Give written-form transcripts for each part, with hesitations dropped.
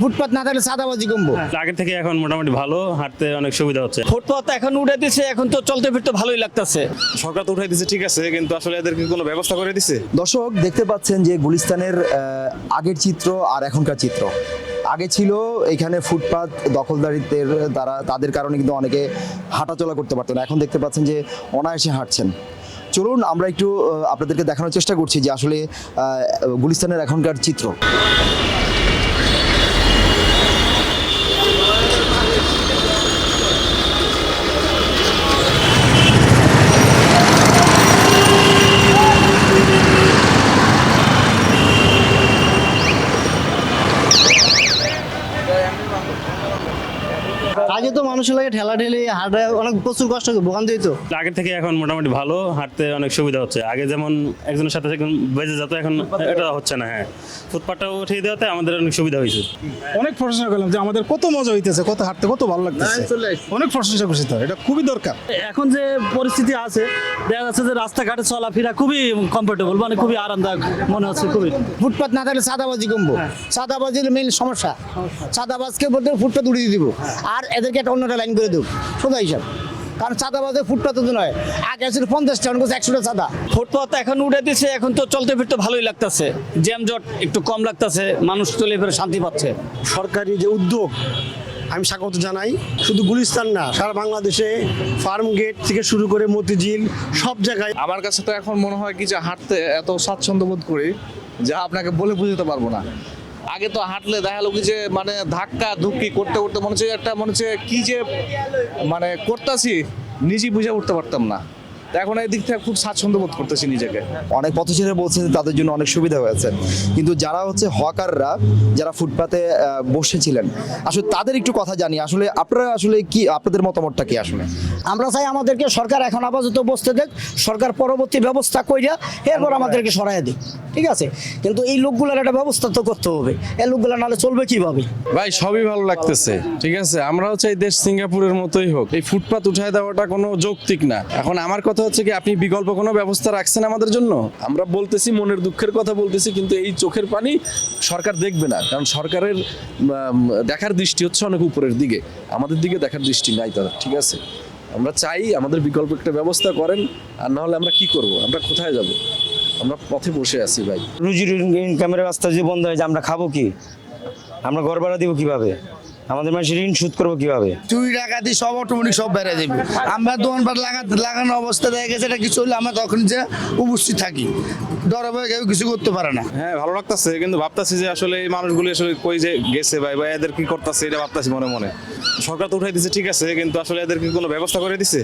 ফুটপাত না থাকলে সাদাবাজি কমবো। আগের থেকে এখন মোটামুটি ভালো, হাঁটতে অনেক সুবিধা হচ্ছে। ফুটপাত এখন উঠে দিছে, এখন তো চলতে ফিরতে ভালোই লাগতেছে। সরকার তো উঠাই দিচ্ছে ঠিক আছে, কিন্তু আসলে এদেরকে কোনো ব্যবস্থা করে দিছে? দর্শক দেখতে পাচ্ছেন যে গুলিস্তানের আগের চিত্র আর এখনকার চিত্র। আগে ছিল এখানে ফুটপাত দখলদারিত্বের দ্বারা তাদের কারণে কিন্তু অনেকে হাঁটাচলা করতে পারতো না, এখন দেখতে পাচ্ছেন যে অনায়াসে হাঁটছেন। চলুন আমরা একটু আপনাদেরকে দেখানোর চেষ্টা করছি যে আসলে গুলিস্তানের এখনকার চিত্র। আগে তো মানুষের লাগে ঠেলা ঠেলি হাঁটা অনেক প্রচুর কষ্ট ভোগান্তি হইতো। আগের থেকে এখন মোটামুটি ভালো, হাঁটতে অনেক সুবিধা হচ্ছে। আগে যেমন একজনের সাথে একজন বেজে যেত, এখন এটা হচ্ছে না। হ্যাঁ, ফুটপাতটা উঠিয়ে দেওয়াতে আমাদের অনেক সুবিধা হয়েছে। অনেক প্রশংসা করলাম যে আমাদের কত মজা হইতেছে, কত হাঁটতে কত ভালো লাগতেছে, অনেক প্রশংসা করছি। তো এটা খুবই দরকার। এখন যে পরিস্থিতি আছে, দেখা যাচ্ছে যে রাস্তাঘাটে চলাফেরা খুবই কমফোর্টেবল, মানে খুবই আরামদায়ক মনে হচ্ছে। খুবই ফুটপাত না থাকলে সাদাবাজি কমবো। সাদাবাজির মেইন সমস্যা, সাদাবাজকে বলতে ফুটপাত উঠিয়ে দিব আর এদেরকে একটা অন্যটা লাইন করে দেবো, সোজা হিসাব। কারণ চাঁদাবাজের ফুটপাত তো নয়, আগে ছিল 50 টাকা, 100 চাঁদা। ফুটপাত এখন উঠে দিছে, এখন তো চলতে ফিরতে ভালোই লাগতেছে। জ্যামজট একটু কম লাগতেছে, মানুষ চলে ফিরে শান্তি পাচ্ছে। সরকারি যে উদ্যোগ আমি স্বাগত জানাই। শুধু গুলিস্তান না, সারা বাংলাদেশে ফার্ম গেট থেকে শুরু করে মতিঝিল সব জায়গায়। আমার কাছে তো এখন মনে হয় কি যে হাঁটতে এত স্বাচ্ছন্দ্য বোধ করি যা আপনাকে বলে বুঝতে পারবো না। আগে তো হাঁটলে দেখা গেলো কি যে মানে ধাক্কা ধুক্কি করতে করতে মনে হচ্ছে একটা মনে হচ্ছে কি যে মানে করতেছি নিজেই বুঝে উঠতে পারতাম না। তো এখন এই দিক থেকে খুব স্বাচ্ছন্দ্য বোধ করতেছি নিজেকে। অনেক পথচারীরা বলছে যে তাদের জন্য অনেক সুবিধা হয়েছে, কিন্তু যারা হচ্ছে হকাররা, যারা ফুটপাতে বসেছিলেন, আসলে তাদের একটু কথা জানি। আসলে আপনারা আসলে কি, আপনাদের মতামতটা কি? আসলে আমরা চাই আমাদেরকে সরকার এখন আপাতত বসতে দেখ, সরকার পরবর্তী ব্যবস্থা কইরা এরপর আমাদেরকে সরাইয়া দিক, ঠিক আছে? কিন্তু এই লোকগুলোর একটা ব্যবস্থা তো করতে হবে, এই লোকগুলো নাহলে চলবে কিভাবে? ভাই সবই ভালো লাগতেছে, ঠিক আছে। আমরাও চাই দেশ সিঙ্গাপুরের মতোই হোক, এই ফুটপাত উঠায় দেওয়াটা কোনো যৌক্তিক না। এখন আমার কথা হচ্ছে কি, আপনি বিকল্প কোনো ব্যবস্থা রাখছেন আমাদের জন্য? আমরা বলতেছি, মনের দুঃখের কথা বলতেছি, কিন্তু এই চোখের পানি সরকার দেখবে না, কারণ সরকারের দেখার দৃষ্টি হচ্ছে অনেক উপরের দিকে, আমাদের দিকে দেখার দৃষ্টি নাই তাদের, ঠিক আছে। আমরা চাই আমাদের বিকল্প একটা ব্যবস্থা করেন, আর না হলে আমরা কি করব? আমরা কোথায় যাব? আমরা পথে বসে আছি ভাই। রুজির ইনকামের রাস্তা যদি বন্ধ হয়ে যায়, আমরা খাবো কি? আমরা ঘর ভাড়া দিব কিভাবে? আমাদের মানুষের ঋণ শোধ করবো কিভাবে? চুরি ডাকাতি সব অটোমেটিক সব বেড়ে যাবে। আমরা দোকানপাট লাগানো অবস্থা দেখা গেছে, এটা কিছু হলে আমরা তখন যে উপস্থিত থাকি, ডরে ভয়ে কেউ কিছু করতে পারে না। হ্যাঁ, ভালো লাগতেছে, কিন্তু ভাবতাছি যে আসলে এই মানুষগুলো আসলে কই যে গেছে ভাই, বা এদের কি করতেছে এটা ভাবতাছি মনে মনে। সরকার তো উঠাই দিচ্ছে ঠিক আছে, কিন্তু আসলে এদেরকে কোনো ব্যবস্থা করে দিছে?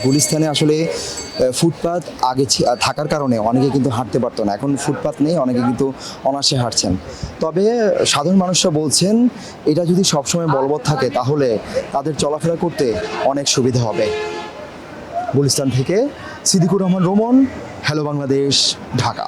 গুলিস্তানে আসলে ফুটপাত আগে থাকার কারণে অনেকে কিন্তু হাঁটতে পারতো না, এখন ফুটপাত নেই, অনেকে কিন্তু অনায়াসে হাঁটছেন। তবে সাধারণ মানুষরা বলছেন এটা যদি সবসময় বলবৎ থাকে তাহলে তাদের চলাফেরা করতে অনেক সুবিধা হবে। গুলিস্তান থেকে সিদ্দিকুর রহমান রোমন, হ্যালো বাংলাদেশ, ঢাকা।